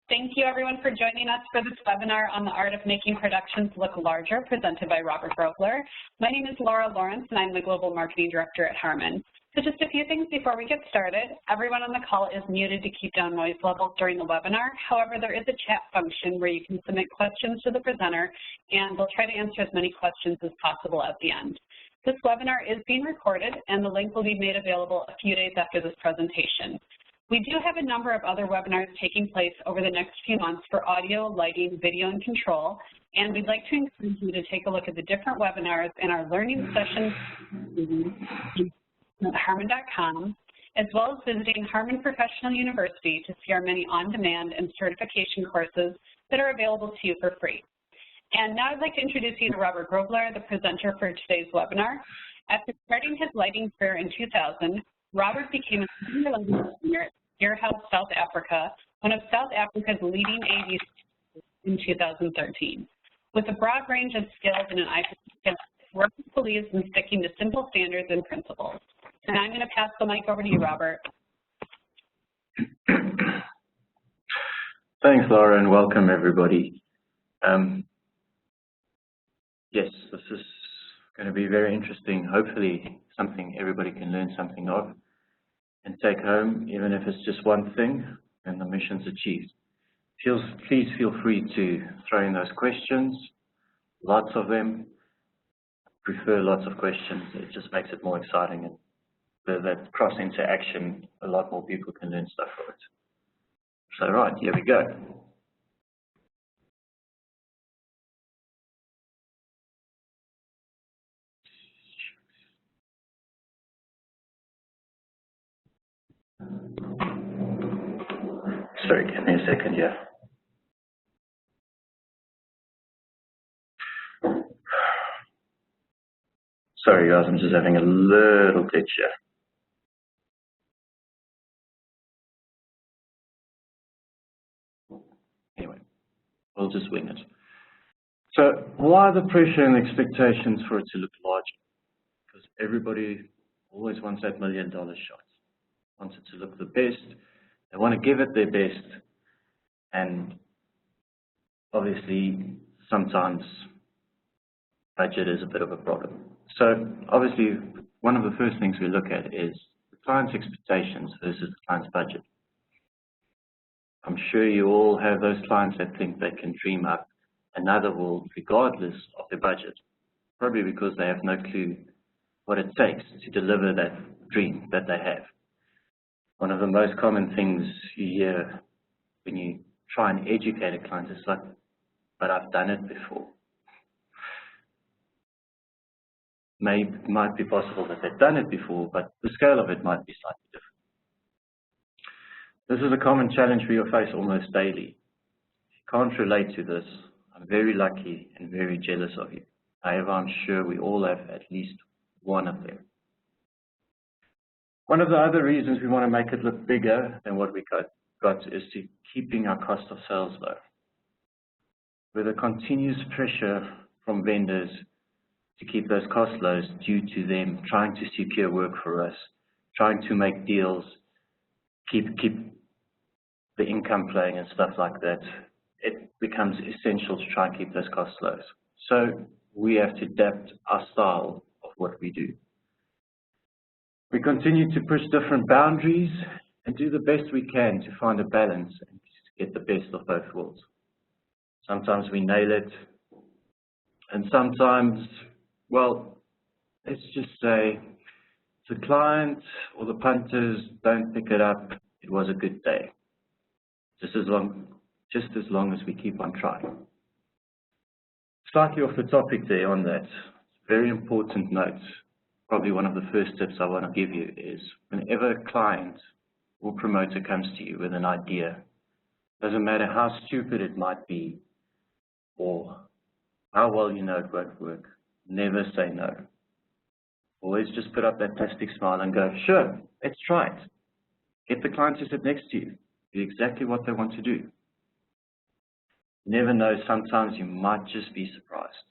Thank you everyone for joining us for this webinar on the art of making productions look larger, presented by Robert Grobler. My name is Laura Lawrence and I'm the Global Marketing Director at Harman. So just a few things before we get started. Everyone on the call is muted to keep down noise levels during the webinar. However, there is a chat function where you can submit questions to the presenter and we'll try to answer as many questions as possible at the end. This webinar is being recorded and the link will be made available a few days after this presentation. We do have a number of other webinars taking place over the next few months for audio, lighting, video, and control, and we'd like to encourage you to take a look at the different webinars in our learning sessions at Harman.com, as well as visiting Harman Professional University to see our many on-demand and certification courses that are available to you for free. And now I'd like to introduce you to Robert Grobler, the presenter for today's webinar. After starting his lighting career in 2000, Robert became a senior lighting engineer at Earhouse, South Africa, one of South Africa's leading AV in 2013. With a broad range of skills and an eye for detail, Robert believes in sticking to simple standards and principles. And I'm going to pass the mic over to you, Robert. Thanks, Laura, and welcome, everybody. Yes, this is going to be very interesting. Hopefully, something everybody can learn something of and take home, even if it's just one thing, and the mission's achieved. Please feel free to throw in those questions, lots of them. I prefer lots of questions. It just makes it more exciting, and that cross into action, a lot more people can learn stuff from it. So right, here we go. Sorry, give me a second here. Sorry guys, I'm just having a little glitch here. Anyway, we'll just wing it. So why the pressure and expectations for it to look larger? Because everybody always wants that $1 million shot, wants it to look the best. They want to give it their best, and obviously sometimes budget is a bit of a problem. So obviously one of the first things we look at is the client's expectations versus the client's budget. I'm sure you all have those clients that think they can dream up another world regardless of their budget, probably because they have no clue what it takes to deliver that dream that they have. One of the most common things you hear when you try and educate a client is like, but I've done it before. It might be possible that they've done it before, but the scale of it might be slightly different. This is a common challenge we face almost daily. If you can't relate to this, I'm very lucky and very jealous of you. However, I'm sure we all have at least one of them. One of the other reasons we want to make it look bigger than what we got is to keeping our cost of sales low. With a continuous pressure from vendors to keep those costs low due to them trying to secure work for us, trying to make deals, keep the income playing and stuff like that, it becomes essential to try and keep those costs low. So we have to adapt our style of what we do. We continue to push different boundaries and do the best we can to find a balance and to get the best of both worlds. Sometimes we nail it, and sometimes, well, let's just say the client or the punters don't pick it up, it was a good day. Just as long as we keep on trying. Slightly off the topic there on that, very important note. Probably one of the first tips I want to give you is whenever a client or promoter comes to you with an idea, doesn't matter how stupid it might be or how well you know it won't work, never say no. Always just put up that plastic smile and go, sure, let's try it. Get the client to sit next to you, do exactly what they want to do. You never know, sometimes you might just be surprised.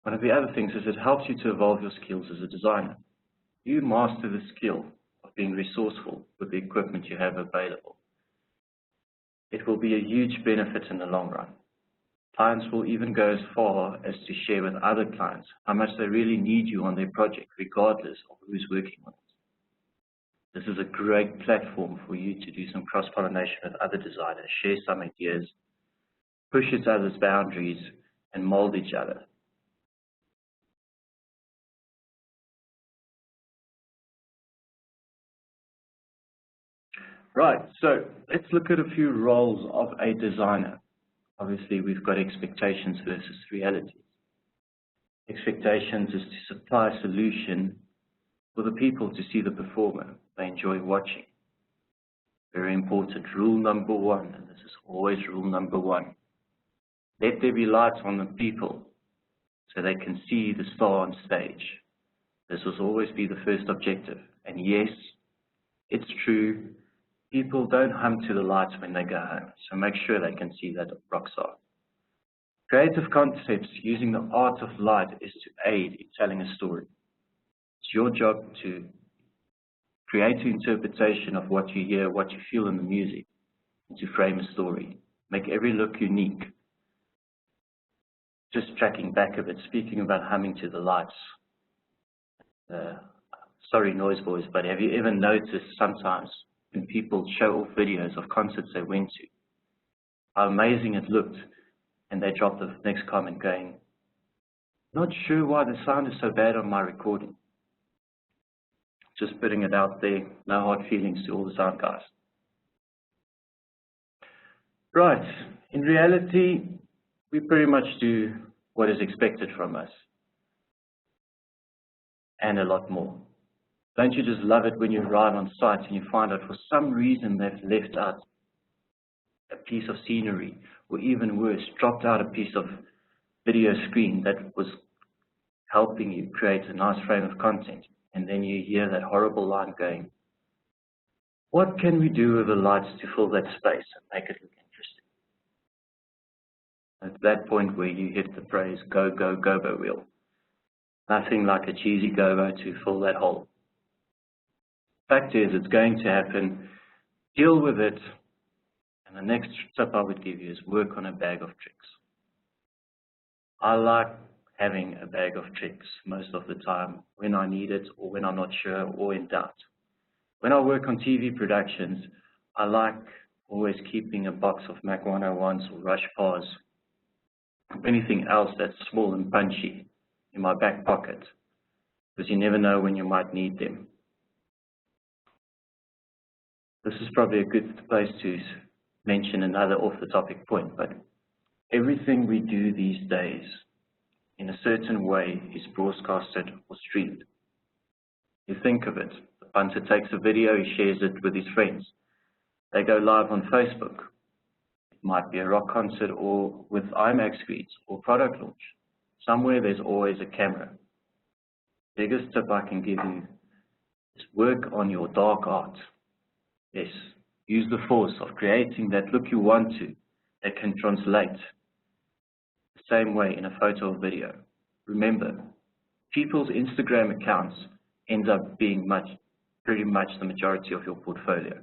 One of the other things is it helps you to evolve your skills as a designer. you master the skill of being resourceful with the equipment you have available, it will be a huge benefit in the long run. Clients will even go as far as to share with other clients how much they really need you on their project, regardless of who's working on it. This is a great platform for you to do some cross-pollination with other designers, share some ideas, push each other's boundaries, and mold each other. Right, so let's look at a few roles of a designer. Obviously, we've got expectations versus reality. Expectations is to supply a solution for the people to see the performer they enjoy watching. Very important. Rule number one, and this is always rule number one. Let there be lights on the people so they can see the star on stage. This will always be the first objective. And yes, it's true. People don't hum to the lights when they go home, so make sure they can see that rock star. Creative concepts using the art of light is to aid in telling a story. It's your job to create an interpretation of what you hear, what you feel in the music, and to frame a story. Make every look unique. Just tracking back a bit, speaking about humming to the lights. Sorry, noise boys, but have you ever noticed sometimes when people show off videos of concerts they went to, how amazing it looked, and they drop the next comment going, not sure why the sound is so bad on my recording. Just putting it out there, no hard feelings to all the sound guys. Right, in reality, we pretty much do what is expected from us, and a lot more. Don't you just love it when you arrive on site and you find out for some reason they've left out a piece of scenery, or even worse, dropped out a piece of video screen that was helping you create a nice frame of content, and then you hear that horrible line going, what can we do with the lights to fill that space and make it look interesting? At that point where you hit the phrase, go, go, gobo wheel. Nothing like a cheesy gobo to fill that hole. Fact is, it's going to happen. Deal with it. And the next tip I would give you is work on a bag of tricks. I like having a bag of tricks most of the time when I need it or when I'm not sure or in doubt. When I work on TV productions, I like always keeping a box of Mac 101s or Rush Pars, anything else that's small and punchy in my back pocket, because you never know when you might need them. This is probably a good place to mention another off-the-topic point, but everything we do these days in a certain way is broadcasted or streamed. You think of it, the punter takes a video, he shares it with his friends. They go live on Facebook. It might be a rock concert or with IMAX screens or product launch. Somewhere there's always a camera. Biggest tip I can give you is work on your dark art. Yes, use the force of creating that look you want to, that can translate the same way in a photo or video. Remember, people's Instagram accounts end up being pretty much the majority of your portfolio.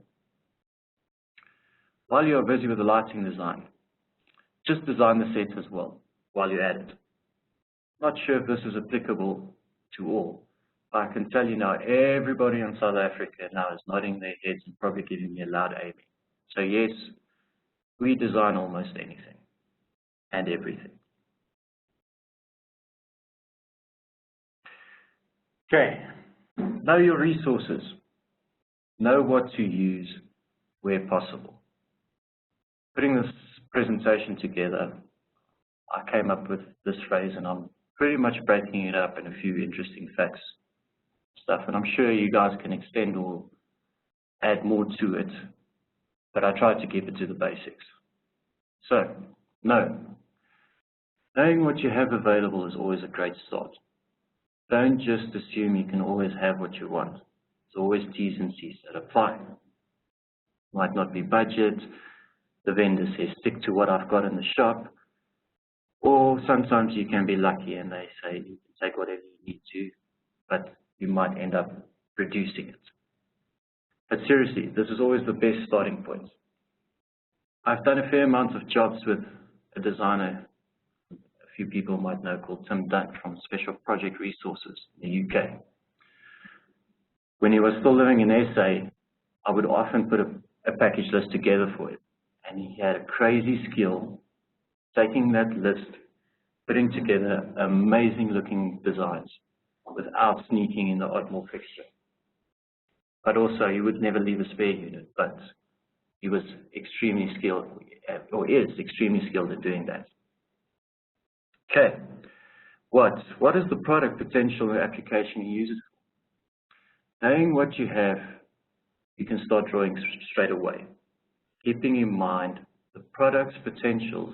While you are busy with the lighting design, just design the set as well while you're at it. Not sure if this is applicable to all. I can tell you now, everybody in South Africa now is nodding their heads and probably giving me a loud amen. So yes, we design almost anything and everything. Okay, know your resources. Know what to use where possible. Putting this presentation together, I came up with this phrase, and I'm pretty much breaking it up in a few interesting facts stuff, and I'm sure you guys can extend or add more to it, but I tried to keep it to the basics. So, knowing what you have available is always a great start. Don't just assume you can always have what you want. There's always T's and C's that apply. Might not be budget, the vendor says stick to what I've got in the shop, or sometimes you can be lucky and they say you can take whatever you need to, but you might end up reducing it. But seriously, this is always the best starting point. I've done a fair amount of jobs with a designer a few people might know called Tim Dunn from Special Project Resources in the UK. When he was still living in SA, I would often put a package list together for him. And he had a crazy skill taking that list, putting together amazing looking designs without sneaking in the oddball fixture. But also, he would never leave a spare unit, but he was extremely skilled, or is extremely skilled at doing that. Okay, what is the product potential and application you use it for? Knowing what you have, you can start drawing straight away, keeping in mind the product's potentials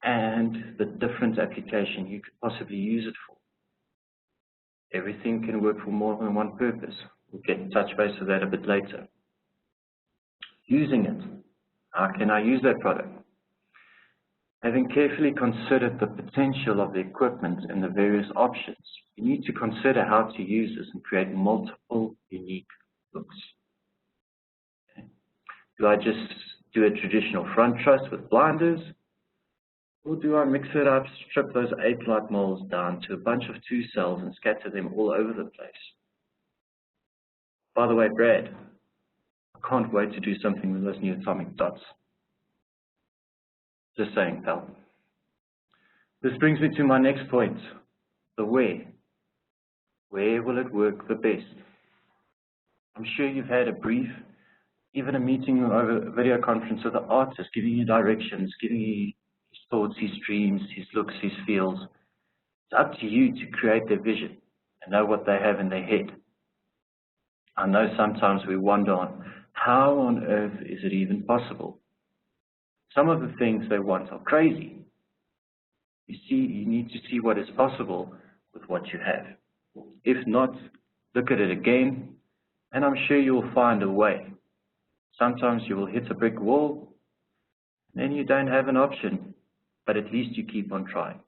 and the different application you could possibly use it for. Everything can work for more than one purpose. We'll get in touch base with that a bit later. Using it. How can I use that product? Having carefully considered the potential of the equipment and the various options, you need to consider how to use this and create multiple unique looks. Okay. Do I just do a traditional front truss with blinders? Or do I mix it up, strip those 8 light molds down to a bunch of 2 cells and scatter them all over the place? By the way, Brad, I can't wait to do something with those new atomic dots. Just saying, pal. This brings me to my next point, the where. Where will it work the best? I'm sure you've had a brief, even a meeting over a video conference with an artist, giving you directions, giving you his thoughts, his dreams, his looks, his feels. It's up to you to create their vision and know what they have in their head. I know sometimes we wonder on how on earth is it even possible? Some of the things they want are crazy. You need to see what is possible with what you have. If not, look at it again, and I'm sure you'll find a way. Sometimes you will hit a brick wall, and then you don't have an option, but at least you keep on trying.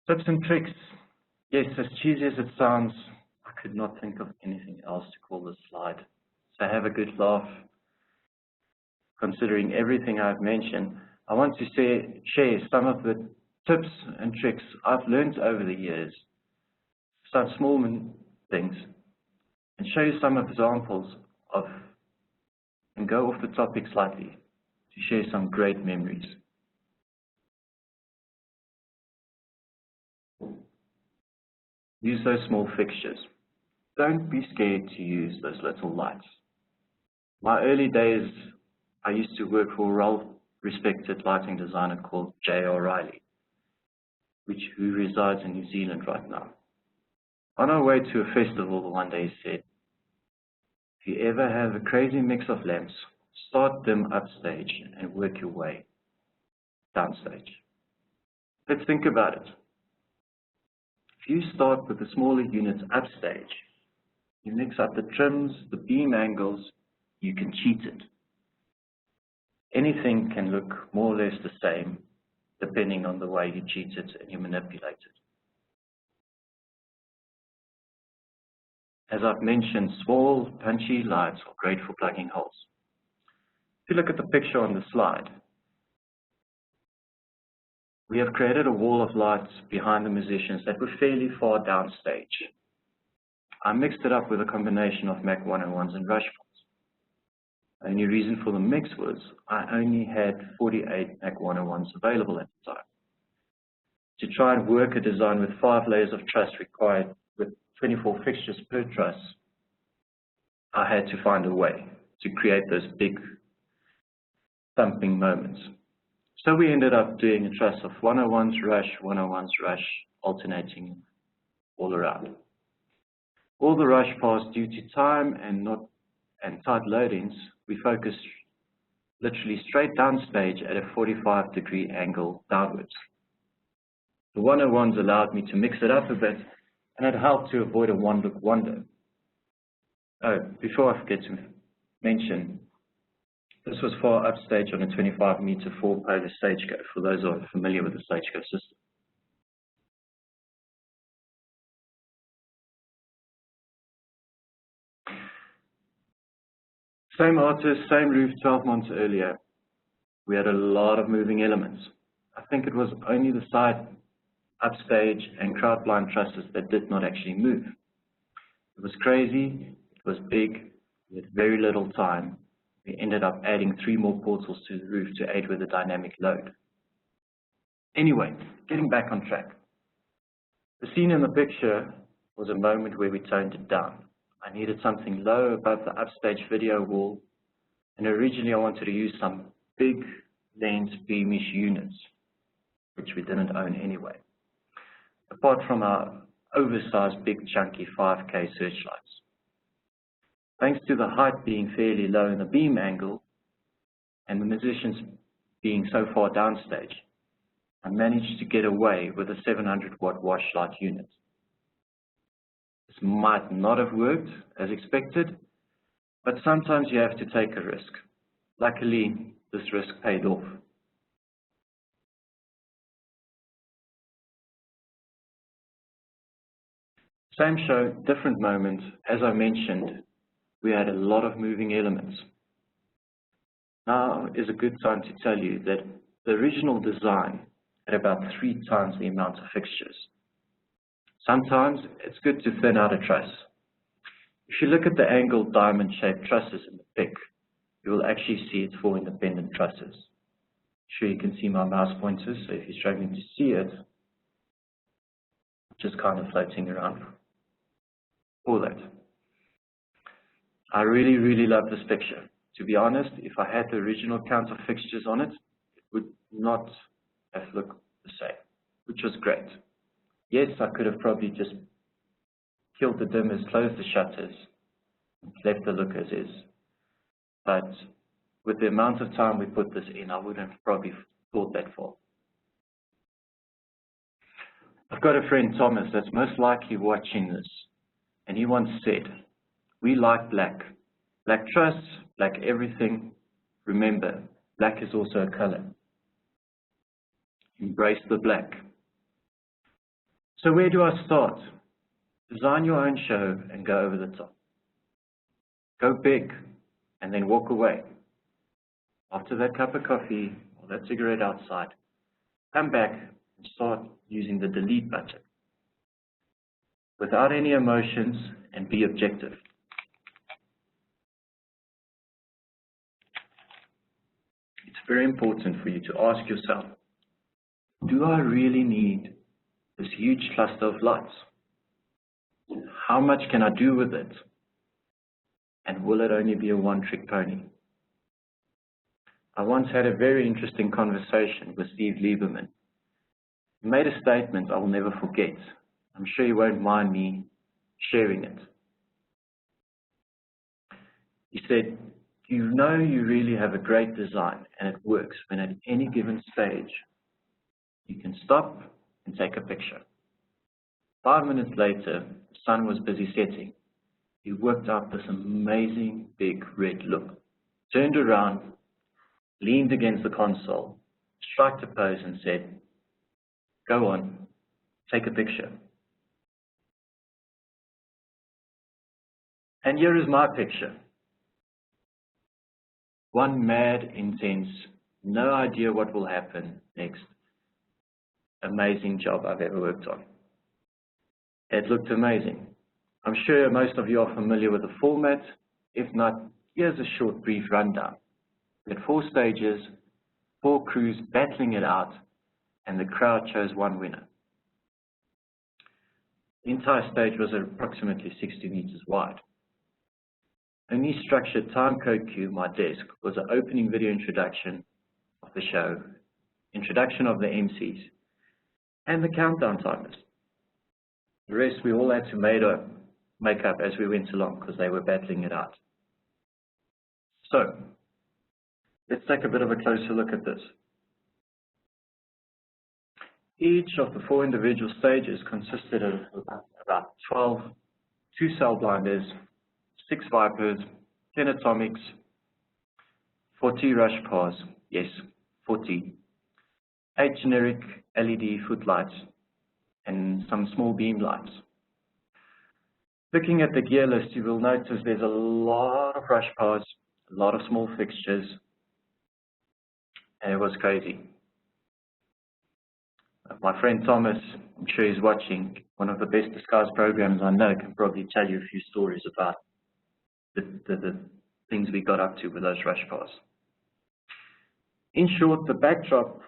Tips and tricks. Yes, as cheesy as it sounds, I could not think of anything else to call this slide. So have a good laugh. Considering everything I've mentioned, I want to share some of the tips and tricks I've learned over the years, some small things, and show you some examples of, and go off the topic slightly to share some great memories. Use those small fixtures. Don't be scared to use those little lights. My early days, I used to work for a well-respected lighting designer called J.R. Riley, who resides in New Zealand right now. On our way to a festival one day he said, if you ever have a crazy mix of lamps, start them upstage and work your way downstage. Let's think about it. If you start with the smaller units upstage, you mix up the trims, the beam angles, you can cheat it. Anything can look more or less the same depending on the way you cheat it and you manipulate it. As I've mentioned, small, punchy lights are great for plugging holes. If you look at the picture on the slide, we have created a wall of lights behind the musicians that were fairly far downstage. I mixed it up with a combination of Mac 101s and Rush pots. The only reason for the mix was I only had 48 Mac 101s available at the time. To try and work a design with 5 layers of truss required with 24 fixtures per truss, I had to find a way to create those big thumping moments. So we ended up doing a truss of 101s rush, alternating all around. All the rush parts, due to time and tight loadings, we focused literally straight downstage at a 45-degree angle downwards. The 101s allowed me to mix it up a bit, and it helped to avoid a one-look wonder. Oh, before I forget to mention, This was far upstage on a 25-meter four-polar stagecoach, for those who are familiar with the stagecoach system. Same artist, same roof 12 months earlier. We had a lot of moving elements. I think it was only the side upstage and crowd blind trusses that did not actually move. It was crazy, it was big, we had very little time. We ended up adding 3 more portals to the roof to aid with the dynamic load. Anyway, getting back on track. The scene in the picture was a moment where we toned it down. I needed something low above the upstage video wall, and originally I wanted to use some big lens beamish units, which we didn't own anyway, apart from our oversized big chunky 5K searchlights. Thanks to the height being fairly low in the beam angle and the musicians being so far downstage, I managed to get away with a 700-watt wash light unit. This might not have worked as expected, but sometimes you have to take a risk. Luckily, this risk paid off. Same show, different moment. As I mentioned, we had a lot of moving elements. Now is a good time to tell you that the original design had about 3 times the amount of fixtures. Sometimes it's good to thin out a truss. If you look at the angled diamond-shaped trusses in the pic, you will actually see it's 4 independent trusses. I'm sure you can see my mouse pointers, so if you're struggling to see it, just kind of floating around for that. I really, really love this picture. To be honest, if I had the original count of fixtures on it, it would not have looked the same, which was great. Yes, I could have probably just killed the dimmers, closed the shutters, left the look as is. But with the amount of time we put this in, I wouldn't have probably thought that far. I've got a friend, Thomas, that's most likely watching this, and he once said, "We like black. Black truss, black everything. Remember, black is also a color. Embrace the black." So where do I start? Design your own show and go over the top. Go big and then walk away. After that cup of coffee or that cigarette outside, come back and start using the delete button. Without any emotions, and be objective. It's very important for you to ask yourself, do I really need this huge cluster of lights? How much can I do with it? And will it only be a one-trick pony? I once had a very interesting conversation with Steve Lieberman. He made a statement I will never forget. I'm sure you won't mind me sharing it. He said, "You know you really have a great design and it works when at any given stage you can stop and take a picture." 5 minutes later, the sun was busy setting. He worked out this amazing big red look, turned around, leaned against the console, struck a pose and said, "Go on, take a picture." And here is my picture. One mad, intense, no idea what will happen next. Amazing job I've ever worked on. It looked amazing. I'm sure most of you are familiar with the format. If not, here's a short, brief rundown. We had 4 stages, 4 crews battling it out, and the crowd chose one winner. The entire stage was approximately 60 meters wide. Only structured time code cue, my desk, was an opening video introduction of the show, introduction of the MCs, and the countdown timers. The rest we all had to make up as we went along because they were battling it out. So, let's take a bit of a closer look at this. Each of the 4 individual stages consisted of about 12 2-cell blinders, 6 Vipers, 10 Atomics, 40 rush bars, yes, 40. 8 generic LED footlights and some small beam lights. Looking at the gear list, you will notice there's a lot of rush bars, a lot of small fixtures, and it was crazy. My friend Thomas, I'm sure he's watching, one of the best disguise programs I know, can probably tell you a few stories about the things we got up to with those rush bars. In short, the backdrop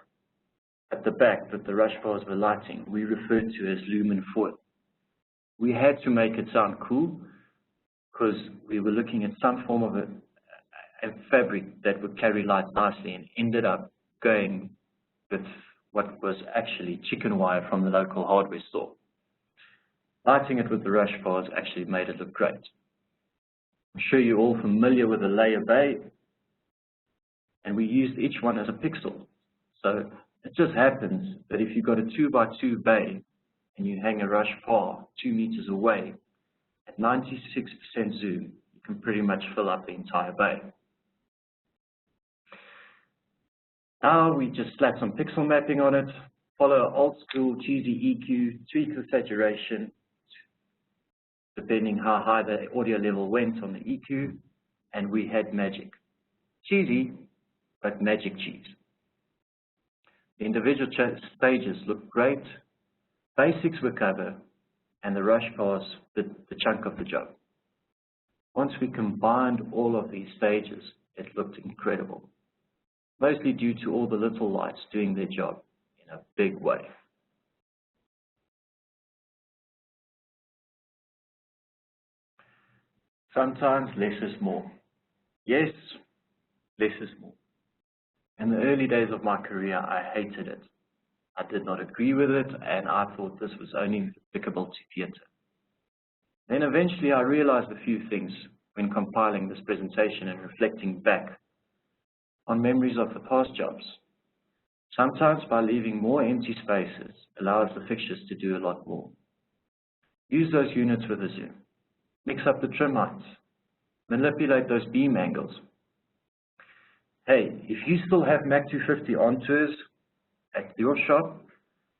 at the back that the rush bars were lighting, we referred to as lumen foil. We had to make it sound cool because we were looking at some form of a fabric that would carry light nicely, and ended up going with what was actually chicken wire from the local hardware store. Lighting it with the rush bars actually made it look great. I'm sure you're all familiar with the layer bay, and we used each one as a pixel. So it just happens that if you've got a 2x2 bay and you hang a rush bar 2 meters away, at 96% zoom, you can pretty much fill up the entire bay. Now we just slap some pixel mapping on it, follow old school cheesy EQ, tweak the saturation, depending how high the audio level went on the EQ, and we had magic. Cheesy, but magic cheese. The individual stages looked great, basics were covered, and the rush bars did the chunk of the job. Once we combined all of these stages, it looked incredible, mostly due to all the little lights doing their job in a big way. Sometimes less is more. Yes, less is more. In the early days of my career, I hated it. I did not agree with it, and I thought this was only applicable to theatre. Then eventually I realized a few things when compiling this presentation and reflecting back on memories of the past jobs. Sometimes by leaving more empty spaces allows the fixtures to do a lot more. Use those units with a zoom. Mix up the trim heights. Manipulate those beam angles. Hey, if you still have Mac 250 on tours at your shop,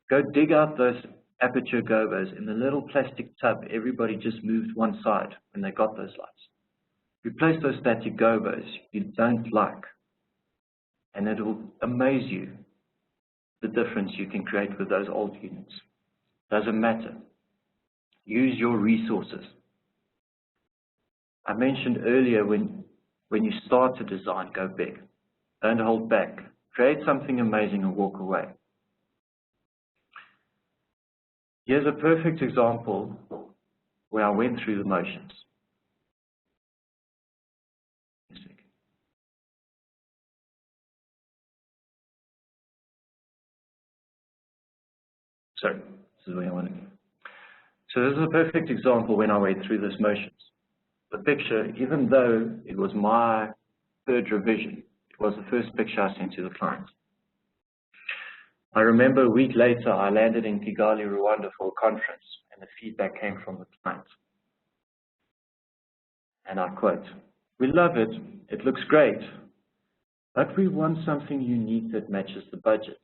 go dig out those aperture gobos in the little plastic tub everybody just moved one side when they got those lights. Replace those static gobos you don't like, and it will amaze you the difference you can create with those old units. Doesn't matter. Use your resources. I mentioned earlier when you start to design, go big. Don't hold back. Create something amazing and walk away. Here's a perfect example where I went through the motions. Sorry, this is where I want to go. So this is a perfect example when I went through this motions. The picture, even though it was my third revision, it was the first picture I sent to the client. I remember a week later, I landed in Kigali, Rwanda for a conference, and the feedback came from the client. And I quote, "We love it, it looks great, but we want something unique that matches the budget.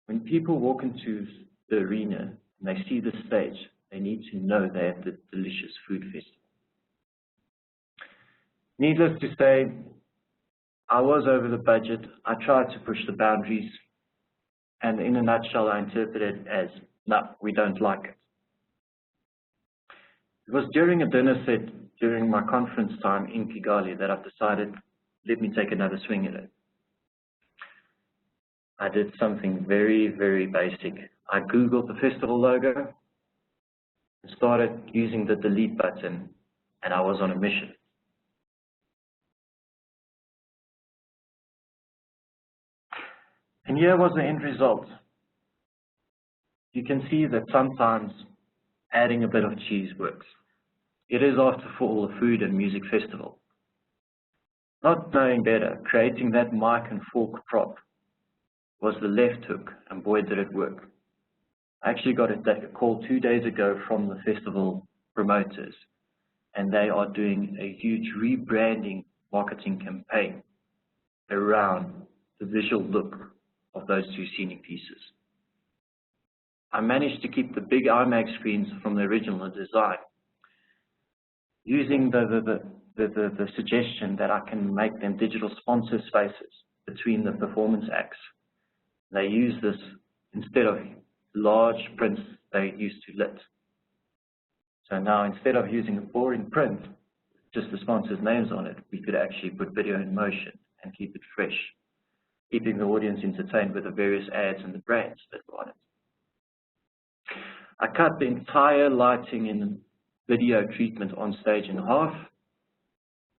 When people walk into the arena and they see the stage, they need to know they have the delicious food festival." Needless to say, I was over the budget. I tried to push the boundaries, and in a nutshell, I interpreted it as, no, we don't like it. It was during a dinner set during my conference time in Kigali that I've decided, let me take another swing at it. I did something very, very basic. I Googled the festival logo and started using the delete button, and I was on a mission. And here was the end result. You can see that sometimes adding a bit of cheese works. It is, after all, a food and music festival. Not knowing better, creating that mic and fork prop was the left hook, and boy did it work. I actually got a call 2 days ago from the festival promoters, and they are doing a huge rebranding marketing campaign around the visual look of those two scenic pieces. I managed to keep the big iMac screens from the original design, using the suggestion that I can make them digital sponsor spaces between the performance acts. They use this instead of large prints they used to lit. So now instead of using a boring print, just the sponsors' names on it, we could actually put video in motion and keep it fresh, keeping the audience entertained with the various ads and the brands that were on it. I cut the entire lighting and video treatment on stage in half,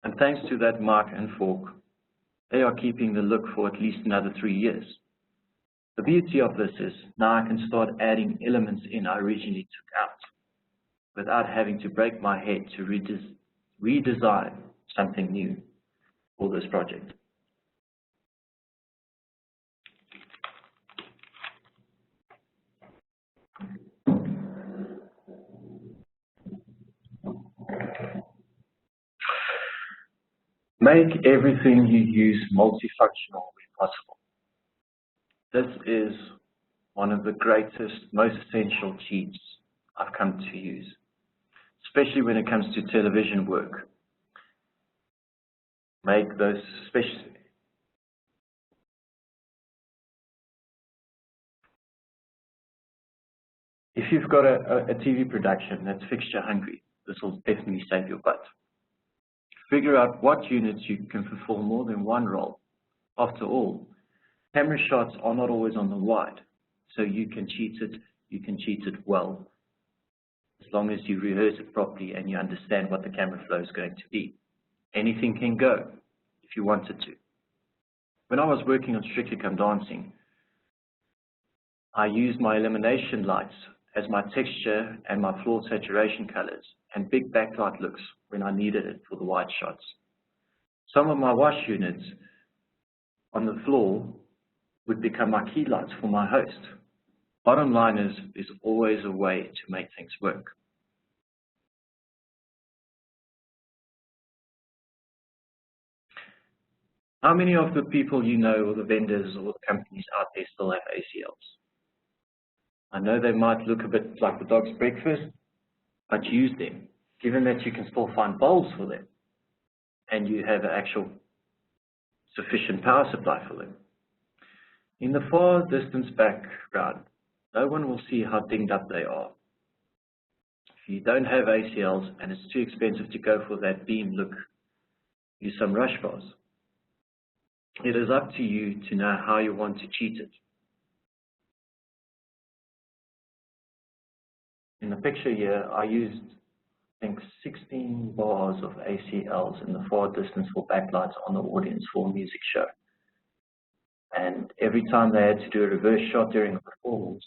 and thanks to that mark and fork, they are keeping the look for at least another 3 years. The beauty of this is now I can start adding elements in I originally took out without having to break my head to redesign something new for this project. Make everything you use multifunctional where possible. This is one of the greatest, most essential cheats I've come to use, especially when it comes to television work. Make those special. If you've got a TV production that's fixture hungry, this will definitely save your butt. Figure out what units you can fulfill more than one role. After all, camera shots are not always on the wide, so you can cheat it well, as long as you rehearse it properly and you understand what the camera flow is going to be. Anything can go if you wanted to. When I was working on Strictly Come Dancing, I used my illumination lights as my texture and my floor saturation colors and big backlight looks when I needed it for the wide shots. Some of my wash units on the floor would become my key lights for my host. Bottom line is, there's always a way to make things work. How many of the people you know, or the vendors or the companies out there, still have ACLs? I know they might look a bit like the dog's breakfast, but use them, given that you can still find bowls for them and you have an actual sufficient power supply for them. In the far distance background, no one will see how dinged up they are. If you don't have ACLs and it's too expensive to go for that beam look, use some rush bars. It is up to you to know how you want to cheat it. In the picture here, I used, I think, 16 bars of ACLs in the far distance for backlights on the audience for a music show. And every time they had to do a reverse shot during a performance,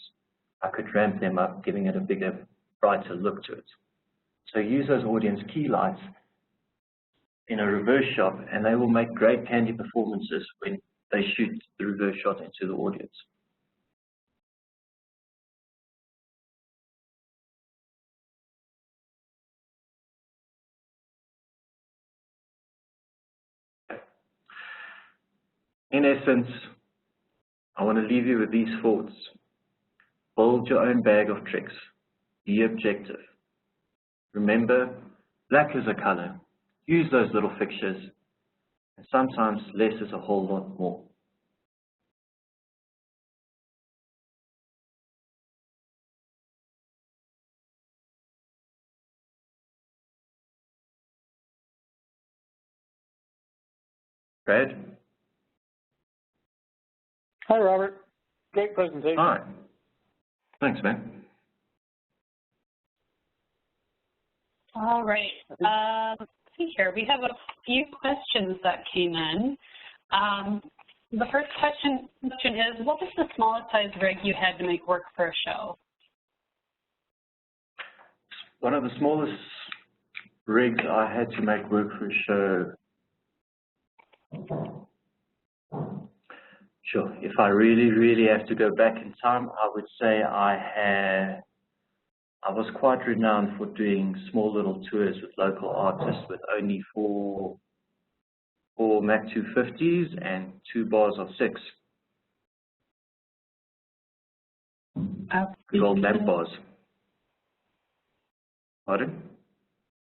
I could ramp them up, giving it a bigger, brighter look to it. So use those audience key lights in a reverse shot, and they will make great candy performances when they shoot the reverse shot into the audience. In essence, I want to leave you with these thoughts. Build your own bag of tricks. Be objective. Remember, black is a color. Use those little fixtures. And sometimes less is a whole lot more. Brad? Hi, Robert. Great presentation. Hi. Thanks, man. All right. Let's see here. We have a few questions that came in. The first question is, what was the smallest size rig you had to make work for a show? One of the smallest rigs I had to make work for a show. Sure. If I really have to go back in time, I would say I was quite renowned for doing small little tours with local artists with only 4 4 Mac 250s and 2 bars of 6. Good old lamp bars. Pardon?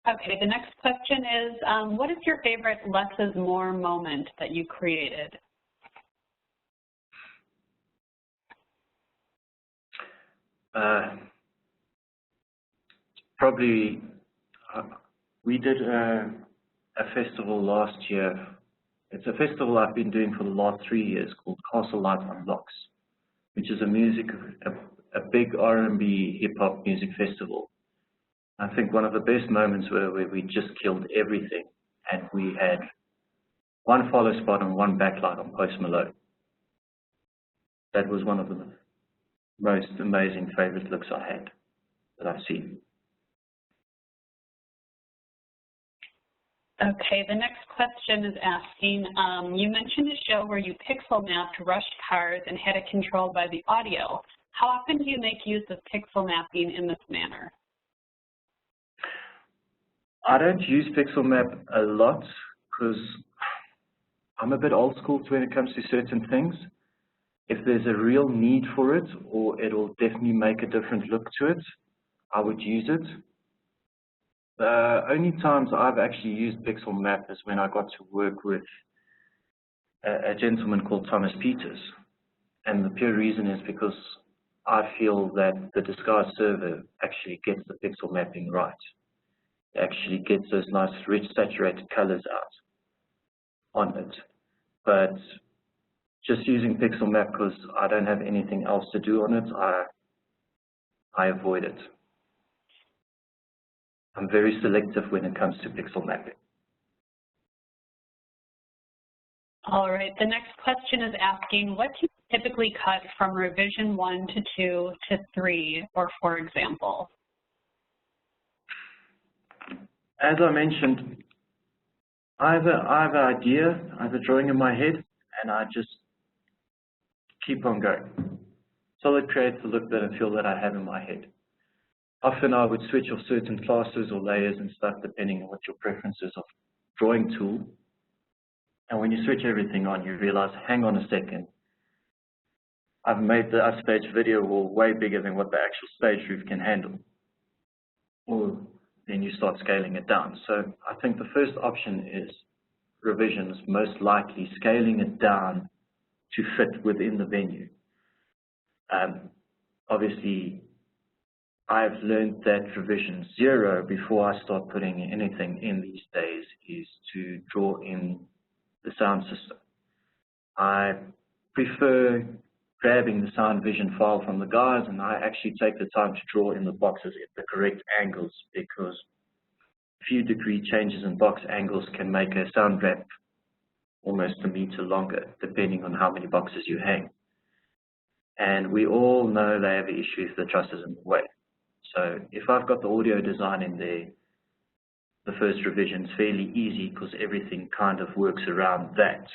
Okay, the next question is, what is your favorite less is more moment that you created? Probably, we did a festival last year. It's a festival I've been doing for the last 3 years called Castle Light Unlocks, which is a big R&B hip-hop music festival. I think one of the best moments were where we just killed everything, and we had one follow spot and one backlight on Post Malone. That was one of the most amazing favorite looks I had that I've seen. Okay, the next question is asking, you mentioned a show where you pixel mapped rushed cars and had it controlled by the audio. How often do you make use of pixel mapping in this manner? I don't use pixel map a lot because I'm a bit old school when it comes to certain things. If there's a real need for it, or it'll definitely make a different look to it, I would use it. The only times I've actually used pixel map is when I got to work with a gentleman called Thomas Peters. And the pure reason is because I feel that the disguise server actually gets the pixel mapping right. It actually gets those nice rich saturated colors out on it. But just using pixel map because I don't have anything else to do on it, I avoid it. I'm very selective when it comes to pixel mapping. All right, the next question is asking, what do you typically cut from revision 1 to 2 to 3, or for example? As I mentioned, I have an idea, I have a drawing in my head, and I just keep on going. So it creates the look that I feel that I have in my head. Often I would switch off certain classes or layers and stuff depending on what your preferences of drawing tool. And when you switch everything on, you realize, hang on a second, I've made the upstage video wall way bigger than what the actual stage roof can handle. Or then you start scaling it down. So I think the first option is revisions, most likely scaling it down to fit within the venue. Obviously, I've learned that revision 0 before I start putting anything in these days is to draw in the sound system. I prefer grabbing the sound vision file from the guys, and I actually take the time to draw in the boxes at the correct angles, because a few degree changes in box angles can make a sound ramp almost a meter longer, depending on how many boxes you hang. And we all know they have the issue if the truss is in the way. So if I've got the audio design in there, the first revision is fairly easy because everything kind of works around that,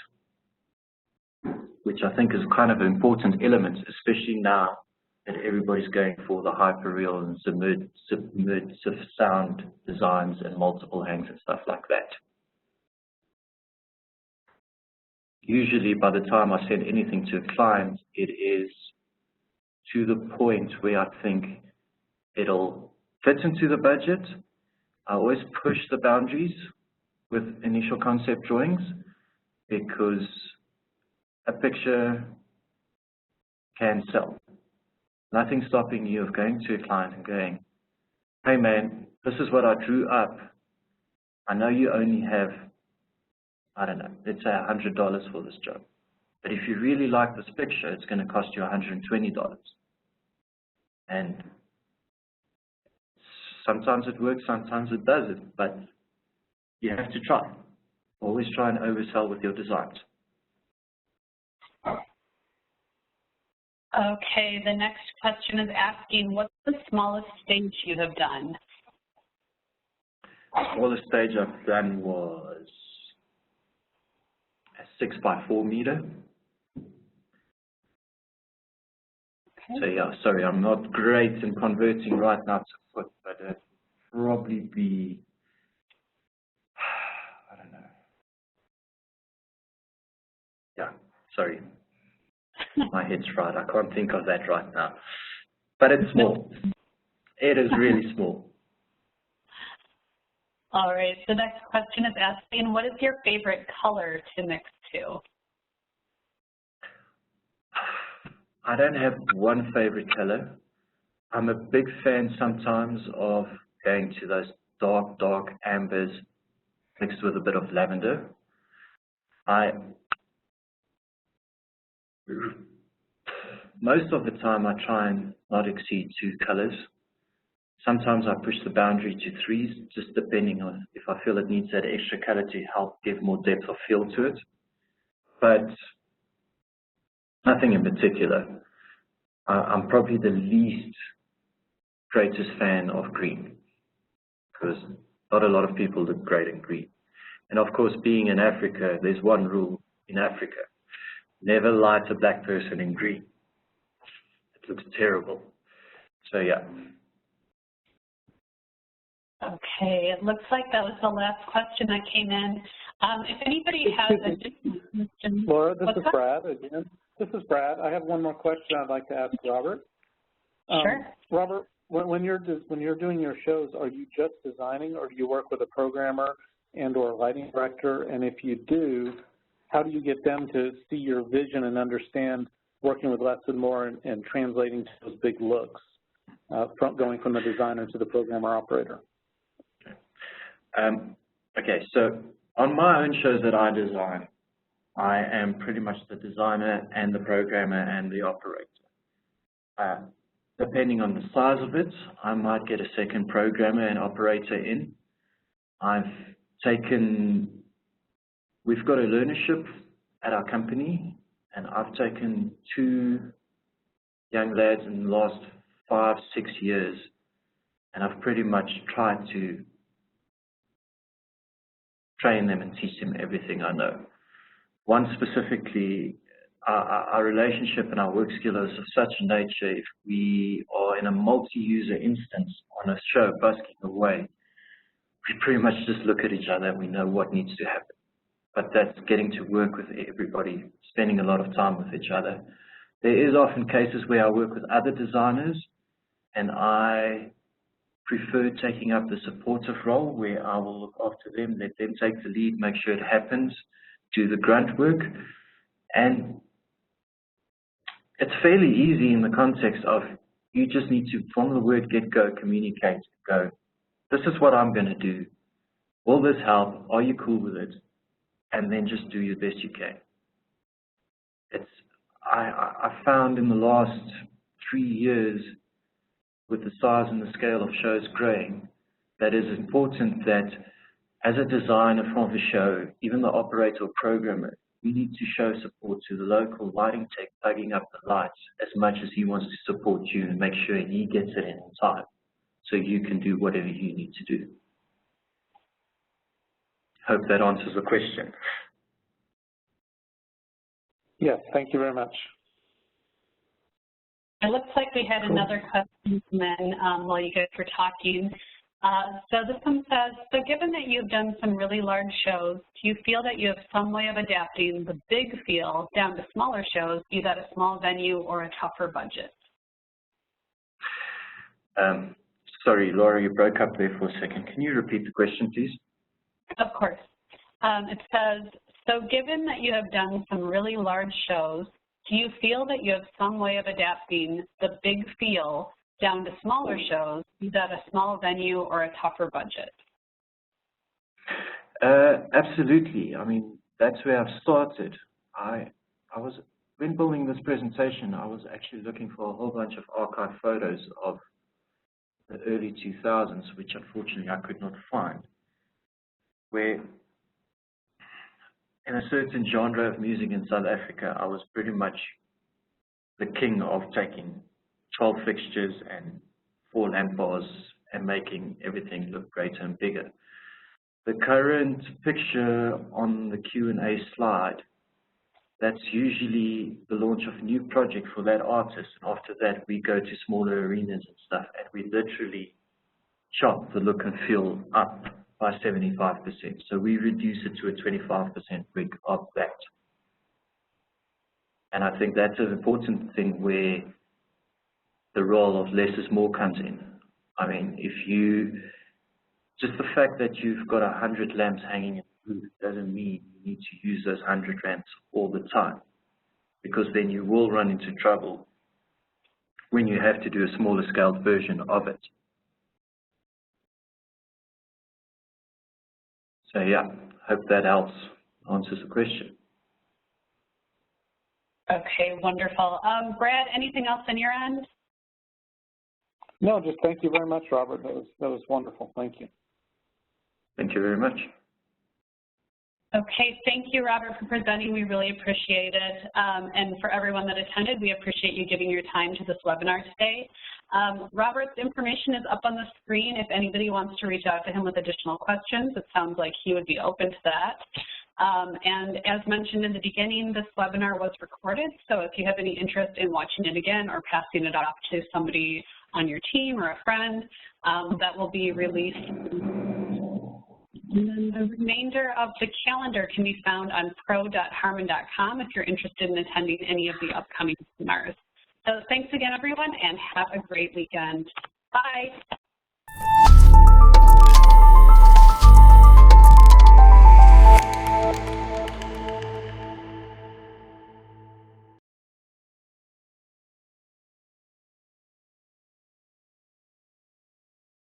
which I think is kind of an important element, especially now that everybody's going for the hyperreal and submersive sound designs and multiple hangs and stuff like that. Usually by the time I send anything to a client, it is to the point where I think it'll fit into the budget. I always push the boundaries with initial concept drawings, because a picture can sell. Nothing stopping you of going to a client and going, hey man, this is what I drew up. I know you only have, I don't know, let's say $100 for this job. But if you really like this picture, it's going to cost you $120. And sometimes it works, sometimes it doesn't, but you have to try. Always try and oversell with your designs. Okay, the next question is asking, what's the smallest stage you have done? The smallest stage I've done was a 6x4 meter. Okay. So yeah, sorry, I'm not great in converting right now to foot, but it'd probably be, I don't know, Sorry, my head's fried. I can't think of that right now. But it's small. It is really small. All right, the next question is asking, what is your favorite color to mix to? I don't have one favorite color. I'm a big fan sometimes of going to those dark ambers mixed with a bit of lavender. Most of the time I try and not exceed 2 colors. Sometimes I push the boundary to 3, just depending on if I feel it needs that extra color to help give more depth of feel to it. But nothing in particular. I'm probably the least greatest fan of green, because not a lot of people look great in green. And of course, being in Africa, there's one rule in Africa: never light a black person in green. It looks terrible. So yeah. Okay, it looks like that was the last question that came in. If anybody has additional questions. Laura, this is Brad again. This is Brad. I have one more question I'd like to ask Robert. Sure. Robert, when you're doing your shows, are you just designing, or do you work with a programmer and/or a lighting director? And if you do, how do you get them to see your vision and understand working with less and more and translating to those big looks, going from the designer to the programmer operator? Okay, so on my own shows that I design, I am pretty much the designer and the programmer and the operator. Depending on the size of it, I might get a second programmer and operator in. We've got a learnership at our company, and I've taken 2 young lads in the last 5-6 years, and I've pretty much tried to train them and teach them everything I know. One specifically, our relationship and our work skills are of such a nature, if we are in a multi-user instance on a show busking away, we pretty much just look at each other and we know what needs to happen. But that's getting to work with everybody, spending a lot of time with each other. There is often cases where I work with other designers, and I prefer taking up the supportive role where I will look after them, let them take the lead, make sure it happens, do the grunt work. And it's fairly easy in the context of you just need to, from the word get-go, communicate, go, this is what I'm going to do. Will this help? Are you cool with it? And then just do your best you can. I found in the last 3 years, with the size and the scale of shows growing, that it's important that as a designer from the show, even the operator or programmer, we need to show support to the local lighting tech plugging up the lights as much as he wants to support you and make sure he gets it in on time so you can do whatever you need to do. Hope that answers the question. Yes, thank you very much. It looks like we had another question come in while you guys were talking. So this one says, so given that you've done some really large shows, do you feel that you have some way of adapting the big feel down to smaller shows, be that a small venue or a tougher budget? Sorry, Laura, you broke up there for a second. Can you repeat the question, please? Of course. It says, so given that you have done some really large shows, do you feel that you have some way of adapting the big feel down to smaller shows, be that a small venue or a tougher budget? Absolutely. I mean, that's where I've started. When building this presentation, I was actually looking for a whole bunch of archive photos of the early 2000s, which unfortunately I could not find, where in a certain genre of music in South Africa, I was pretty much the king of taking 12 fixtures and 4 lamp bars and making everything look greater and bigger. The current picture on the Q&A slide, that's usually the launch of a new project for that artist. And after that, we go to smaller arenas and stuff, and we literally chop the look and feel up by 75%. So we reduce it to a 25% rig of that. And I think that's an important thing where the role of less is more comes in. I mean, just the fact that you've got 100 lamps hanging in the booth doesn't mean you need to use those 100 lamps all the time, because then you will run into trouble when you have to do a smaller scaled version of it. So yeah, hope that helps, answers the question. Okay, wonderful. Brad, anything else on your end? No, just thank you very much, Robert. That was wonderful. Thank you. Thank you very much. Okay, thank you, Robert, for presenting. We really appreciate it. And for everyone that attended, we appreciate you giving your time to this webinar today. Robert's information is up on the screen if anybody wants to reach out to him with additional questions. It sounds like he would be open to that. And as mentioned in the beginning, this webinar was recorded, so if you have any interest in watching it again or passing it off to somebody on your team or a friend, that will be released. And then the remainder of the calendar can be found on pro.harman.com if you're interested in attending any of the upcoming webinars. So thanks again, everyone, and have a great weekend. Bye.